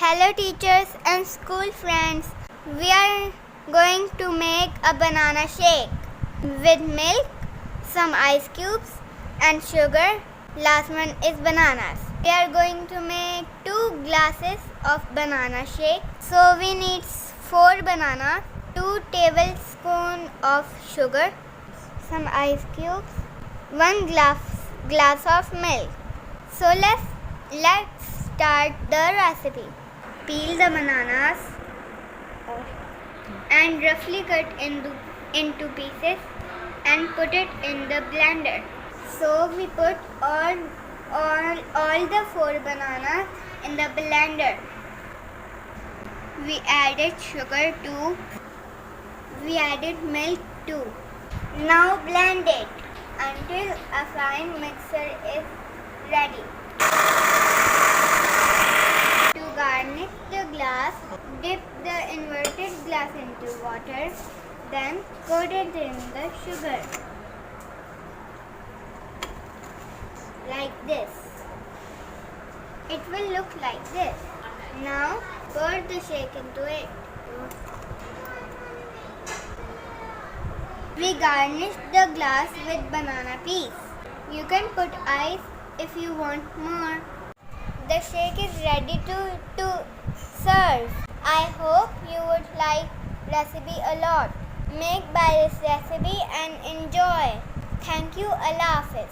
Hello teachers and school friends. We are going to make a banana shake with milk, some ice cubes and sugar. Last one is bananas. We are going to make 2 glasses of banana shake. So we need 4 bananas, 2 tablespoons of sugar, some ice cubes, 1 glass of milk. So let's start the recipe. Peel the bananas and roughly cut into pieces and put it in the blender. So we put all the 4 bananas in the blender. We added sugar too. We added milk too. Now blend it until a fine mixture is ready. To garnish the glass, dip the inverted glass into water, then coat it in the sugar. Like this. It will look like this. Now pour the shake into it. We garnish the glass with banana peels. You can put ice if you want more. The shake is ready to serve. I hope you would like recipe a lot. Make by this recipe and enjoy. Thank you. Allah Hafiz.